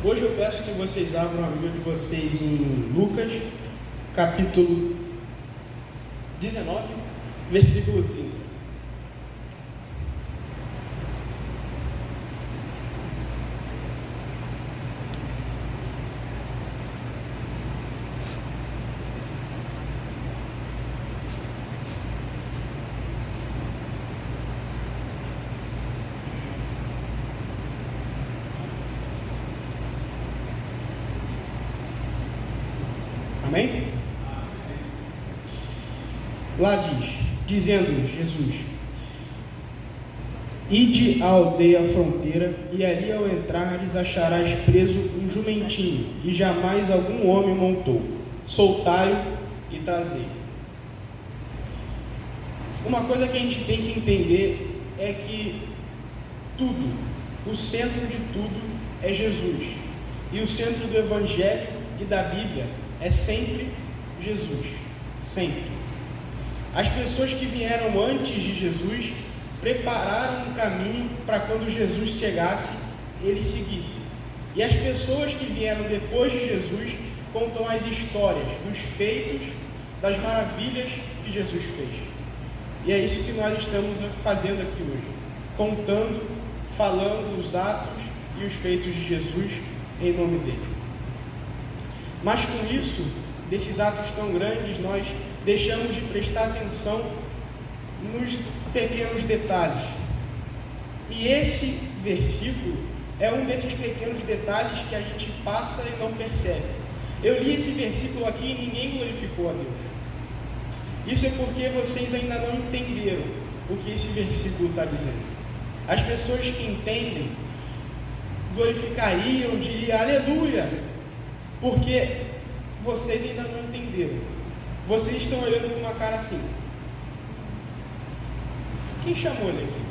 Hoje eu peço que vocês abram a Bíblia de vocês em Lucas, capítulo 19, versículo 30. Amém? Lá dizendo Jesus: ide à aldeia fronteira, e ali ao entrardes acharás preso um jumentinho, que jamais algum homem montou. Soltai-o e trazei. Uma coisa que a gente tem que entender é que tudo, o centro de tudo é Jesus. E o centro do Evangelho e da Bíblia é sempre Jesus, sempre. As pessoas que vieram antes de Jesus prepararam um caminho para quando Jesus chegasse, ele seguisse. E as pessoas que vieram depois de Jesus contam as histórias dos feitos, das maravilhas que Jesus fez. E é isso que nós estamos fazendo aqui hoje, contando, falando os atos e os feitos de Jesus em nome dele. Mas com isso, desses atos tão grandes, nós deixamos de prestar atenção nos pequenos detalhes. E esse versículo é um desses pequenos detalhes que a gente passa e não percebe. Eu li esse versículo aqui e ninguém glorificou a Deus. Isso é porque vocês ainda não entenderam o que esse versículo está dizendo. As pessoas que entendem glorificariam, diriam aleluia, porque vocês ainda não entenderam. Vocês estão olhando com uma cara assim: quem chamou ele aqui?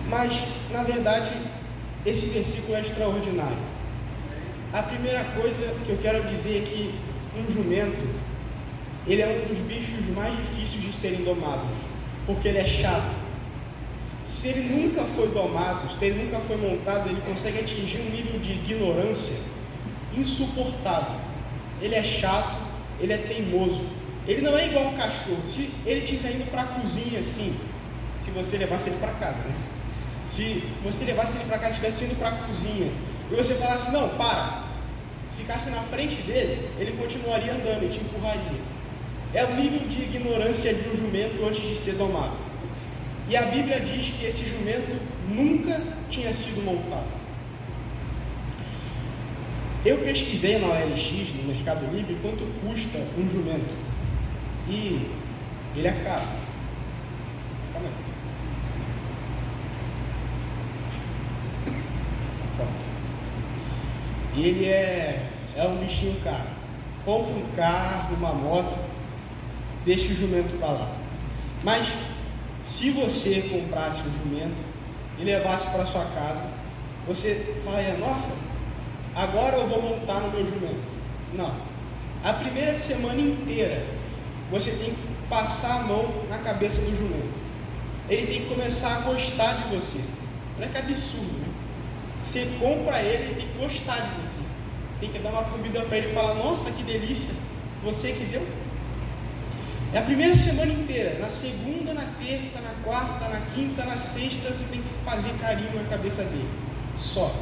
Mas, na verdade, esse versículo é extraordinário. A primeira coisa que eu quero dizer é que um jumento, ele é um dos bichos mais difíceis de serem domados, porque ele é chato. Se ele nunca foi domado, se ele nunca foi montado, ele consegue atingir um nível de ignorância insuportável. Ele é chato, ele é teimoso. Ele não é igual um cachorro. Se ele estiver indo para a cozinha assim, se você levasse ele para casa, né? Se você levasse ele para casa, estivesse indo para a cozinha, e você falasse, não, para, ficasse na frente dele, ele continuaria andando e te empurraria. É o nível de ignorância de um jumento antes de ser domado. E a Bíblia diz que esse jumento nunca tinha sido montado. Eu pesquisei na OLX, no Mercado Livre, quanto custa um jumento. E ele é caro. Calma aí. Pronto. E ele é um bichinho caro. Compra um carro, uma moto, deixa o jumento para lá. Mas se você comprasse um jumento e levasse para sua casa, você falaria, nossa, agora eu vou montar no meu jumento. Não. A primeira semana inteira, você tem que passar a mão na cabeça do jumento. Ele tem que começar a gostar de você. Olha que absurdo, né? Você compra ele tem que gostar de você. Tem que dar uma comida para ele e falar, nossa, que delícia, você que deu. É a primeira semana inteira. Na segunda, na terça, na quarta, na quinta, na sexta, você tem que fazer carinho na cabeça dele. Só.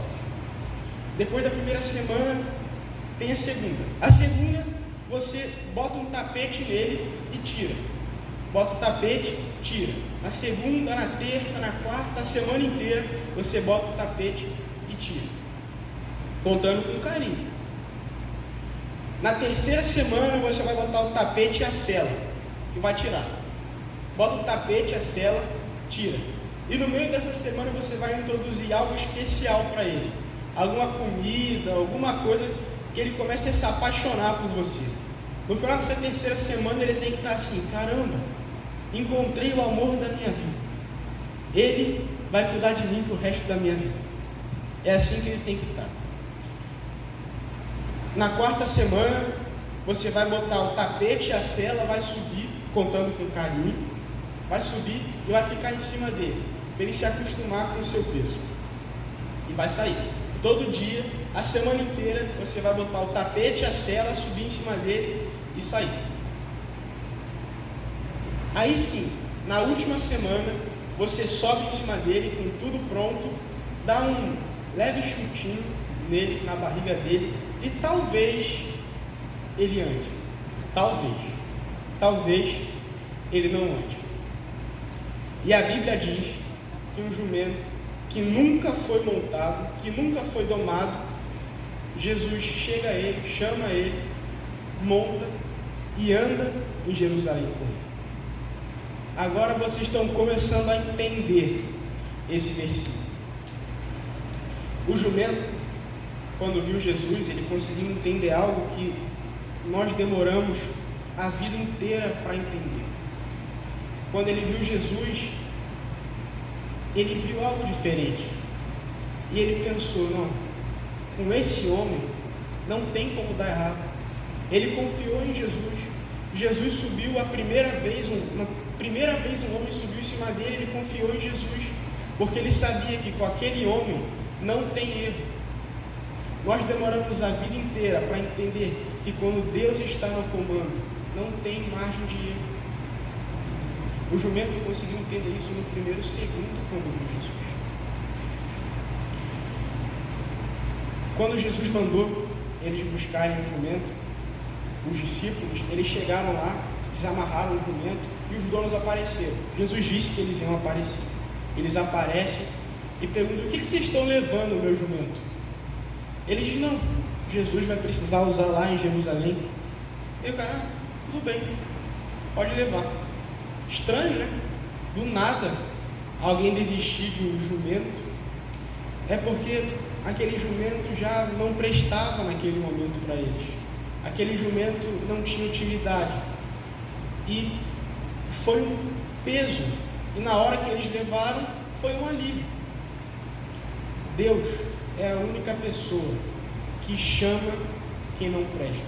Depois da primeira semana, tem a segunda. A segunda, você bota um tapete nele e tira. Bota o tapete, tira. Na segunda, na terça, na quarta, a semana inteira, você bota o tapete e tira. Contando com carinho. Na terceira semana, você vai botar o tapete e a sela. E vai tirar. Bota o tapete, a sela, tira. E no meio dessa semana, você vai introduzir algo especial para ele. Alguma comida, alguma coisa que ele comece a se apaixonar por você. No final dessa terceira semana ele tem que estar assim, caramba, encontrei o amor da minha vida. Ele vai cuidar de mim pro resto da minha vida. É assim que ele tem que estar. Na quarta semana, você vai botar o tapete e a sela, vai subir, contando com carinho, vai subir e vai ficar em cima dele, para ele se acostumar com o seu peso. E vai sair. Todo dia, a semana inteira, você vai botar o tapete, a sela, subir em cima dele e sair. Aí sim, na última semana, você sobe em cima dele com tudo pronto, dá um leve chutinho nele, na barriga dele, e talvez ele ande. Talvez ele não ande. E a Bíblia diz que um jumento que nunca foi montado, que nunca foi domado, Jesus chega a ele, chama ele, monta e anda em Jerusalém com ele. Agora vocês estão começando a entender esse versículo. O jumento, quando viu Jesus, ele conseguiu entender algo que nós demoramos a vida inteira para entender. Quando ele viu Jesus, ele viu algo diferente. E ele pensou, não, com esse homem não tem como dar errado. Ele confiou em Jesus. Jesus subiu a primeira vez, um homem subiu em cima dele, ele confiou em Jesus, porque ele sabia que com aquele homem não tem erro. Nós demoramos a vida inteira para entender que quando Deus está no comando, não tem margem de erro. O jumento conseguiu entender isso no primeiro segundo quando viu Jesus. Quando Jesus mandou eles buscarem o jumento, os discípulos, eles chegaram lá, desamarraram o jumento e os donos apareceram. Jesus disse que eles iam aparecer. Eles aparecem e perguntam: o que vocês estão levando o meu jumento? Ele diz: não, Jesus vai precisar usar lá em Jerusalém. E o cara: tudo bem, pode levar. Estranho, né? Do nada alguém desistir de um jumento. É porque aquele jumento já não prestava naquele momento para eles. Aquele jumento não tinha utilidade. E foi um peso. E na hora que eles levaram, foi um alívio. Deus é a única pessoa que chama quem não presta.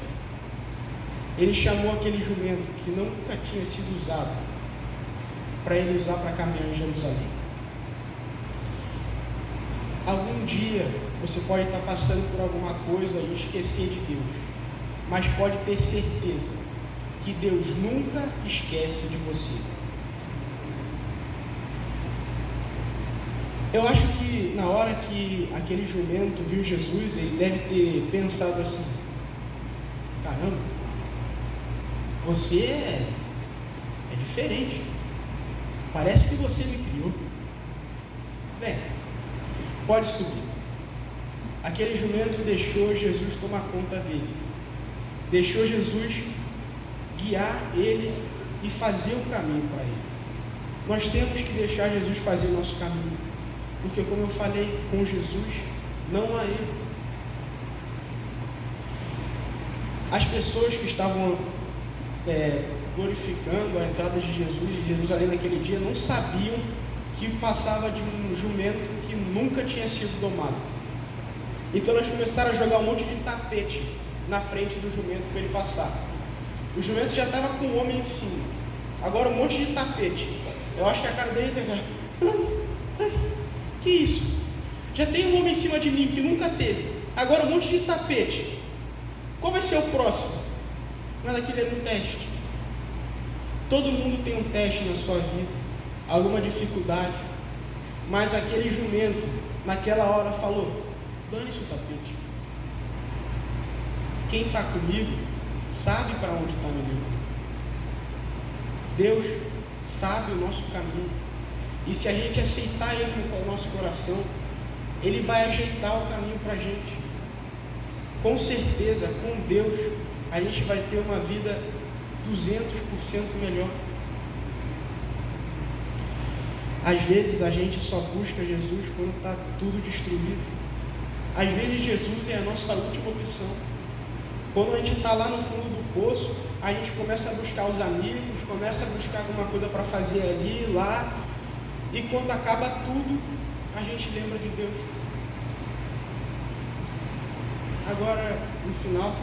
Ele chamou aquele jumento que nunca tinha sido usado para ele usar para caminhar em Jerusalém. Algum dia você pode estar passando por alguma coisa e esquecer de Deus, mas pode ter certeza que Deus nunca esquece de você. Eu acho que na hora que aquele jumento viu Jesus, ele deve ter pensado assim: caramba, você é diferente, parece que você me criou. Bem, pode subir. Aquele jumento deixou Jesus tomar conta dele, deixou Jesus guiar ele e fazer o caminho para ele. Nós temos que deixar Jesus fazer o nosso caminho, porque, como eu falei, com Jesus não há erro. As pessoas que estavam glorificando a entrada de Jesus em Jerusalém naquele dia não sabiam que passava de um jumento que nunca tinha sido domado. Então elas começaram a jogar um monte de tapete na frente do jumento para ele passar. O jumento já estava com o homem em cima, agora um monte de tapete. Eu acho que a cara dele está: que isso? Já tem um homem em cima de mim que nunca teve, agora um monte de tapete. Qual vai ser o próximo? Mas aquilo era um teste. Todo mundo tem um teste na sua vida, alguma dificuldade, mas aquele jumento naquela hora falou: dane-se o tapete. Quem está comigo sabe para onde está me levando. Deus sabe o nosso caminho, e se a gente aceitar Ele no nosso coração, Ele vai ajeitar o caminho para a gente. Com certeza, com Deus, a gente vai ter uma vida 200% melhor. Às vezes a gente só busca Jesus quando está tudo destruído. Às vezes Jesus é a nossa última opção. Quando a gente está lá no fundo do poço, a gente começa a buscar os amigos, começa a buscar alguma coisa para fazer ali, lá, e quando acaba tudo, a gente lembra de Deus. Agora, no final,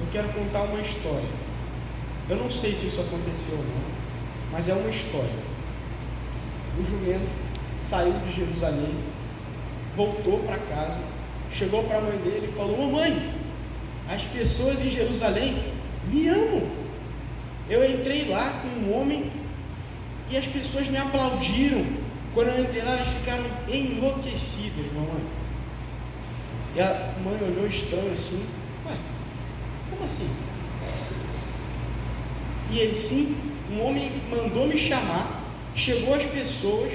eu quero contar uma história. Eu não sei se isso aconteceu ou não, mas é uma história. O jumento saiu de Jerusalém, voltou para casa, chegou para a mãe dele e falou: "Ô mãe, as pessoas em Jerusalém me amam. Eu entrei lá com um homem e as pessoas me aplaudiram. Quando eu entrei lá, elas ficaram enlouquecidas, mamãe." E a mãe olhou estranho assim: "Ué, como assim?" E ele: "Sim, um homem mandou me chamar, chegou as pessoas,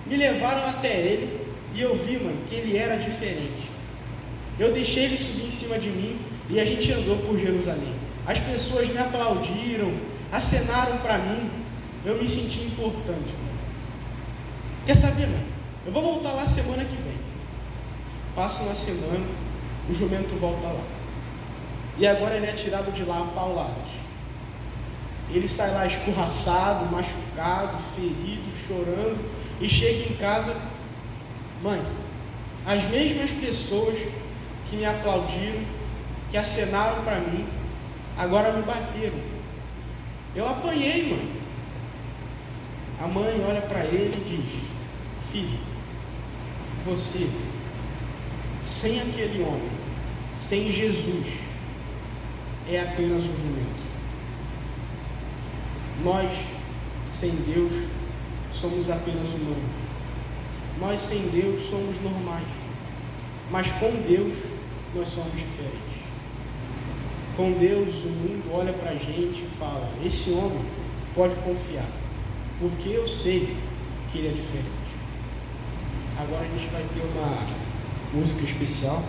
me levaram até ele, e eu vi, mãe, que ele era diferente. Eu deixei ele subir em cima de mim e a gente andou por Jerusalém. As pessoas me aplaudiram, acenaram para mim, eu me senti importante." Quer saber, mãe? Eu vou voltar lá semana que vem. Passa uma semana, o jumento volta lá. E agora ele é tirado de lá a pauladas. Ele sai lá escorraçado, machucado, ferido, chorando, e chega em casa: "Mãe, as mesmas pessoas que me aplaudiram, que acenaram para mim, agora me bateram. Eu apanhei, mãe." A mãe olha para ele e diz: "Filho, você, sem aquele homem, sem Jesus, é apenas um jumento. Nós, sem Deus, somos apenas humanos. Nós, sem Deus, somos normais. Mas com Deus, nós somos diferentes. Com Deus, o mundo olha para a gente e fala: esse homem pode confiar, porque eu sei que ele é diferente." Agora a gente vai ter uma música especial.